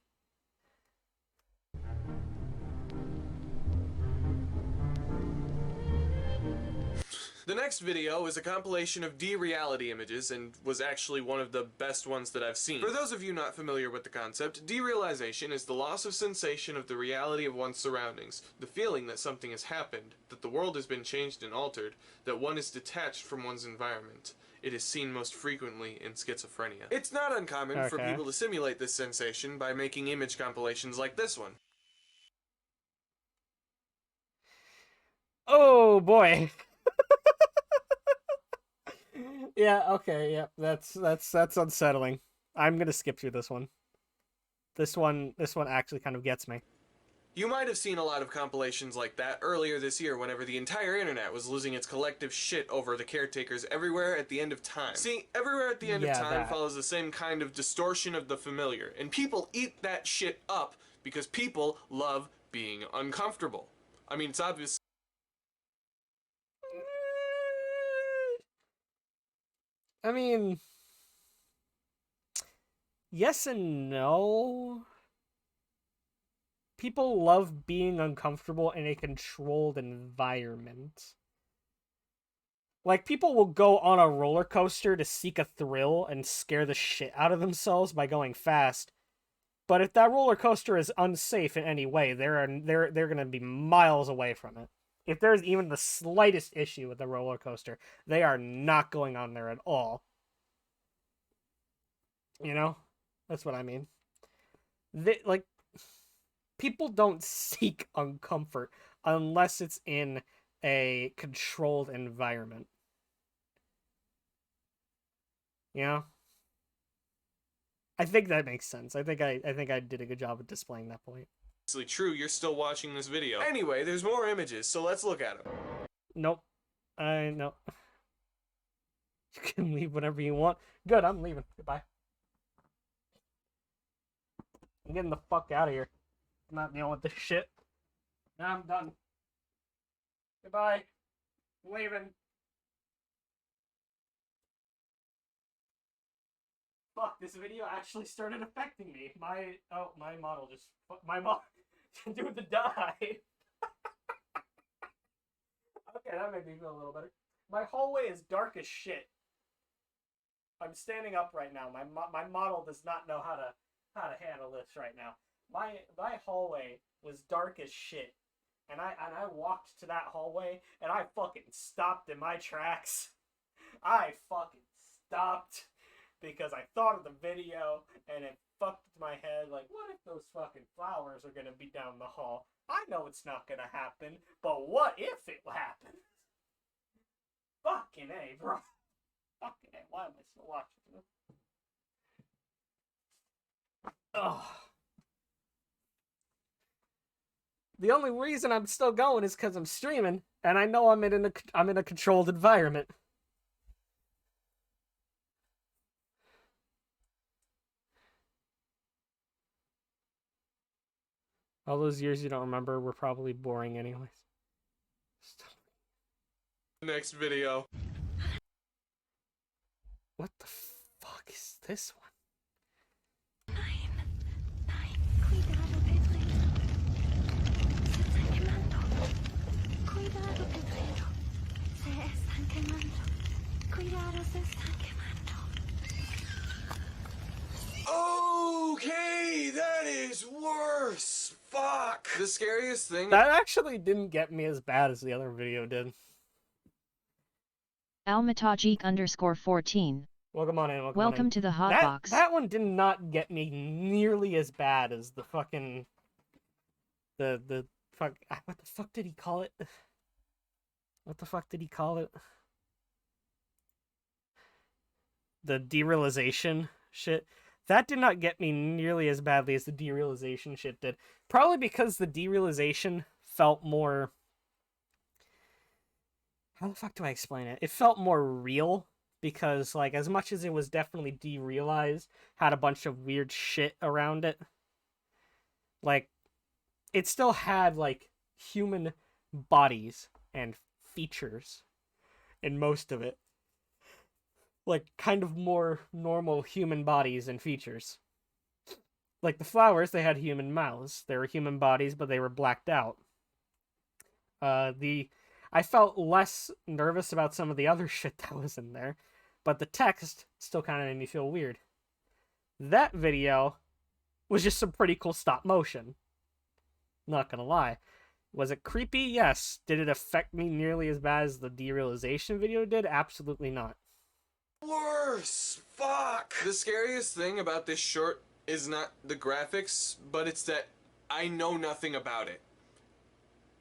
[SPEAKER 3] The next video is a compilation of D-reality images and was actually one of the best ones that I've seen. For those of you not familiar with the concept, derealization is the loss of sensation of the reality of one's surroundings, the feeling that something has happened, that the world has been changed and altered, that one is detached from one's environment. It is seen most frequently in schizophrenia. It's not uncommon for people to simulate this sensation by making image compilations like this one.
[SPEAKER 2] Oh boy. Yeah, okay, yeah, that's unsettling. I'm gonna skip through this one. This one actually kind of gets me.
[SPEAKER 3] You might have seen a lot of compilations like that earlier this year whenever the entire internet was losing its collective shit over the caretakers everywhere at the end of time. See, everywhere at the end of time follows the same kind of distortion of the familiar, and people eat that shit up because people love being uncomfortable. I mean, it's obvious.
[SPEAKER 2] I mean, yes and no. People love being uncomfortable in a controlled environment. Like, people will go on a roller coaster to seek a thrill and scare the shit out of themselves by going fast. But if that roller coaster is unsafe in any way, they're gonna be miles away from it. If there's even the slightest issue with the roller coaster, they are not going on there at all. You know? That's what I mean. Like, people don't seek uncomfort unless it's in a controlled environment. You know? I think that makes sense. I think I did a good job of displaying that point.
[SPEAKER 3] True, you're still watching this video. Anyway, there's more images, so let's look at them.
[SPEAKER 2] Nope. No. You can leave whenever you want. Good, I'm leaving. Goodbye. I'm getting the fuck out of here. I'm not dealing with this shit. Now I'm done. Goodbye. I'm leaving. Fuck, this video actually started affecting me. My model just... My model... Dude, the die. Okay, that made me feel a little better. My hallway is dark as shit. I'm standing up right now. My model does not know how to handle this right now. My hallway was dark as shit. And I walked to that hallway and I fucking stopped in my tracks. I fucking stopped because I thought of the video and it fucked with my head. Like, what if those fucking flowers are gonna be down the hall? I know it's not gonna happen, but what if it happens? Fucking A, bro. Fucking A. Why am I still watching this? Ugh. The only reason I'm still going is because I'm streaming, and I know I'm in a controlled environment. All those years you don't remember were probably boring anyways.
[SPEAKER 3] Next video.
[SPEAKER 2] What the fuck is this one?
[SPEAKER 3] Okay, that is worse. Fuck. The scariest thing...
[SPEAKER 2] That actually didn't get me as bad as the other video did.
[SPEAKER 1] Almatajik_14.
[SPEAKER 2] Welcome on in.
[SPEAKER 1] Welcome to the hot box.
[SPEAKER 2] That one did not get me nearly as bad as the fucking... The fuck... What the fuck did he call it? What the fuck did he call it? The derealization shit. That did not get me nearly as badly as the derealization shit did. Probably because the derealization felt more... How the fuck do I explain it? It felt more real. Because, like, as much as it was definitely derealized, had a bunch of weird shit around it. Like, it still had, like, human bodies and features in most of it. Like, kind of more normal human bodies and features. Like, the flowers, they had human mouths. They were human bodies, but they were blacked out. I felt less nervous about some of the other shit that was in there, but the text still kind of made me feel weird. That video was just some pretty cool stop motion. Not gonna lie. Was it creepy? Yes. Did it affect me nearly as bad as the derealization video did? Absolutely not.
[SPEAKER 3] Worse. Fuck. The scariest thing about this short is not the graphics, but it's that I know nothing about it.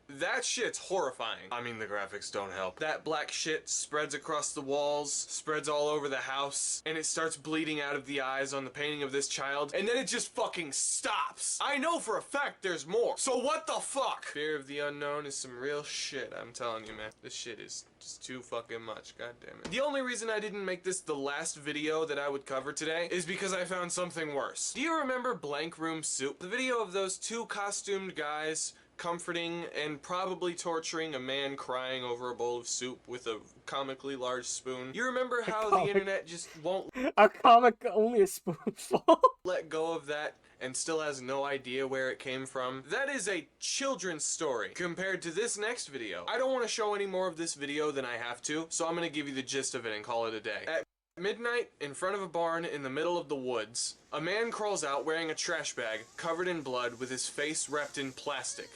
[SPEAKER 3] That shit's horrifying. I mean, the graphics don't help. That black shit spreads across the walls, spreads all over the house, and it starts bleeding out of the eyes on the painting of this child, and then it just fucking stops. I know for a fact there's more. So what the fuck? Fear of the unknown is some real shit, I'm telling you, man. This shit is just too fucking much, god damn it. The only reason I didn't make this the last video that I would cover today is because I found something worse. Do you remember Blank Room Soup? The video of those two costumed guys comforting and probably torturing a man crying over a bowl of soup with a comically large spoon. You remember how the internet just won't
[SPEAKER 2] A comic only a spoonful.
[SPEAKER 3] let go of that and still has no idea where it came from? That is a children's story compared to this next video. I don't want to show any more of this video than I have to, so I'm going to give you the gist of it and call it a day. At midnight, in front of a barn in the middle of the woods, a man crawls out wearing a trash bag covered in blood with his face wrapped in plastic.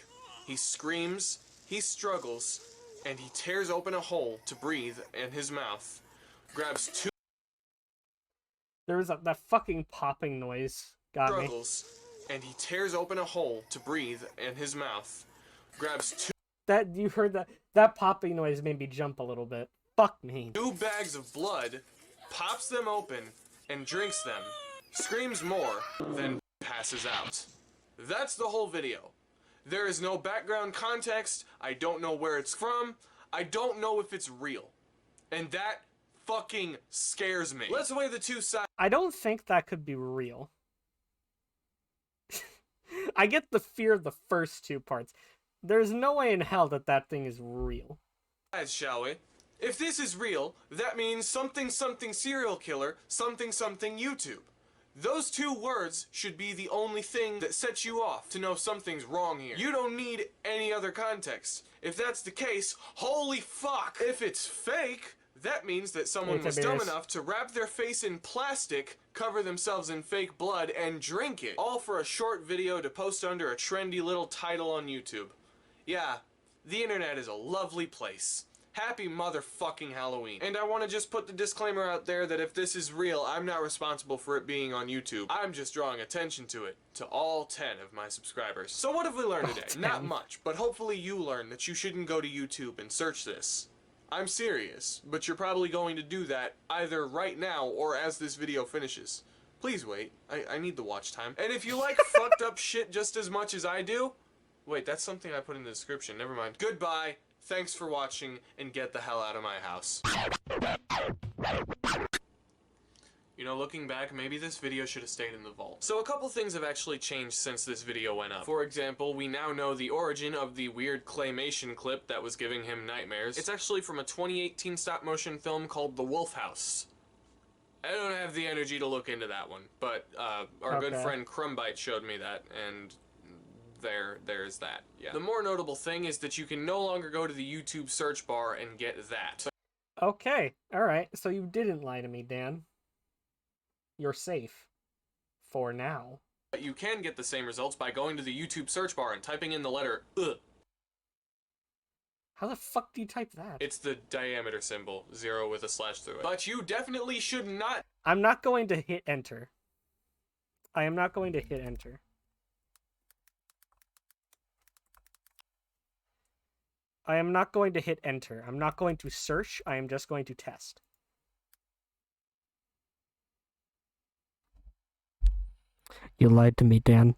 [SPEAKER 3] He screams, he struggles, and he tears open a hole to breathe in his mouth, grabs two
[SPEAKER 2] There was that fucking popping noise. Got me.
[SPEAKER 3] struggles, and he tears open a hole to breathe in his mouth, grabs
[SPEAKER 2] That you heard that popping noise made me jump a little bit. Fuck me.
[SPEAKER 3] 2 bags of blood, pops them open, and drinks them, screams more, then passes out. That's the whole video. There is no background context, I don't know where it's from, I don't know if it's real. And that fucking scares me. Let's weigh the two sides.
[SPEAKER 2] I don't think that could be real. I get the fear of the first two parts. There's no way in hell that that thing is real.
[SPEAKER 3] Shall we? If this is real, that means something something serial killer, something something YouTube. Those 2 words should be the only thing that sets you off to know something's wrong here. You don't need any other context. If that's the case, holy fuck! If it's fake, that means that someone was dumb enough to wrap their face in plastic, cover themselves in fake blood, and drink it. All for a short video to post under a trendy little title on YouTube. Yeah, the internet is a lovely place. Happy motherfucking Halloween. And I want to just put the disclaimer out there that if this is real, I'm not responsible for it being on YouTube. I'm just drawing attention to it, to all 10 of my subscribers. So what have we learned today? Not much, but hopefully you learned that you shouldn't go to YouTube and search this. I'm serious, but you're probably going to do that either right now or as this video finishes. Please wait, I need the watch time. And if you like fucked up shit just as much as I do, wait, that's something I put in the description, never mind. Goodbye. Thanks for watching, and get the hell out of my house. You know, looking back, maybe this video should have stayed in the vault. So a couple things have actually changed since this video went up. For example, we now know the origin of the weird claymation clip that was giving him nightmares. It's actually from a 2018 stop-motion film called The Wolf House. I don't have the energy to look into that one, but our good friend Crumbite showed me that, and there's that. Yeah. The more notable thing is that you can no longer go to the YouTube search bar and get that.
[SPEAKER 2] Okay, alright. So you didn't lie to me, Dan. You're safe. For now.
[SPEAKER 3] But you can get the same results by going to the YouTube search bar and typing in the letter UH.
[SPEAKER 2] How the fuck do you type that?
[SPEAKER 3] It's the diameter symbol, 0 with a slash through it. But you definitely should not.
[SPEAKER 2] I'm not going to hit enter. I am not going to hit enter. I am not going to hit enter. I'm not going to search. I am just going to test. You lied to me, Dan.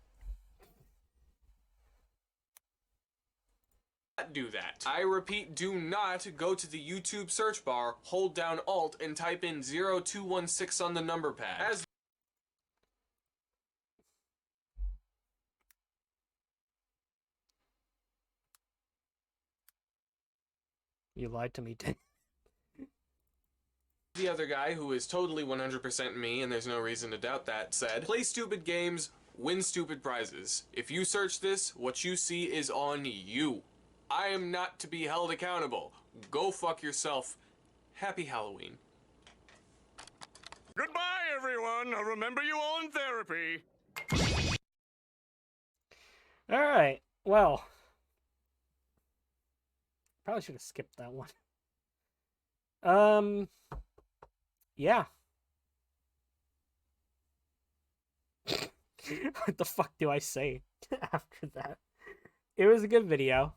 [SPEAKER 3] Do that. I repeat, do not go to the YouTube search bar, hold down Alt, and type in 0216 on the number pad. As
[SPEAKER 2] You lied to me, Dan.
[SPEAKER 3] the other guy, who is totally 100% me, and there's no reason to doubt that, said, play stupid games, win stupid prizes. If you search this, what you see is on you. I am not to be held accountable. Go fuck yourself. Happy Halloween.
[SPEAKER 9] Goodbye, everyone. Remember you all in therapy.
[SPEAKER 2] Alright, well. Probably should have skipped that one. Yeah. What the fuck do I say after that? It was a good video.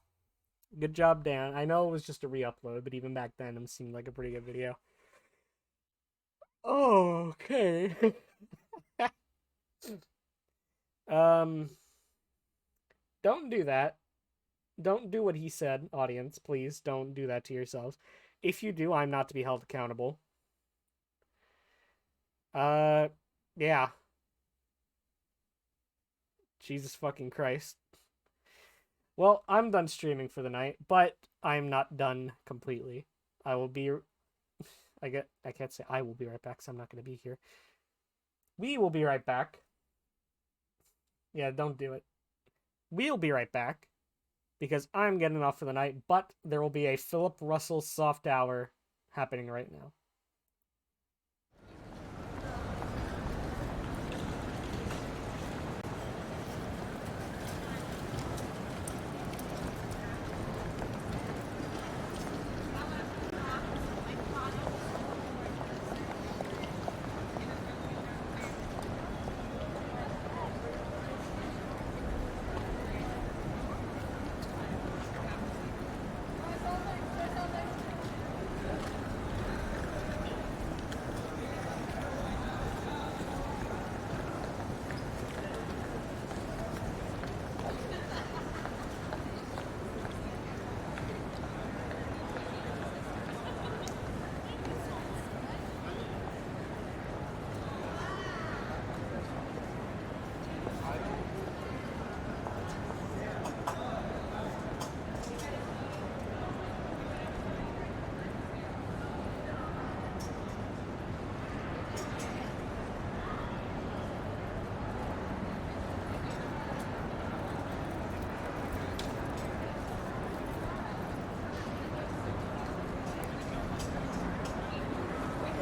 [SPEAKER 2] Good job, Dan. I know it was just a re-upload, but even back then it seemed like a pretty good video. Oh, okay. Don't do that. Don't do what he said, audience. Please don't do that to yourselves. If you do, I'm not to be held accountable. Yeah. Jesus fucking Christ. Well, I'm done streaming for the night, but I'm not done completely. I will be... I can't say I will be right back, so I'm not going to be here. We will be right back. Yeah, don't do it. We'll be right back, because I'm getting off for the night, but there will be a Philip Russell soft hour happening right now.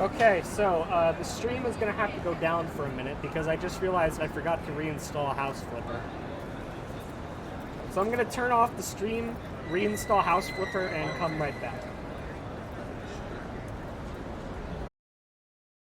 [SPEAKER 2] Okay, so the stream is going to have to go down for a minute because I just realized I forgot to reinstall House Flipper. So I'm going to turn off the stream, reinstall House Flipper, and come right back.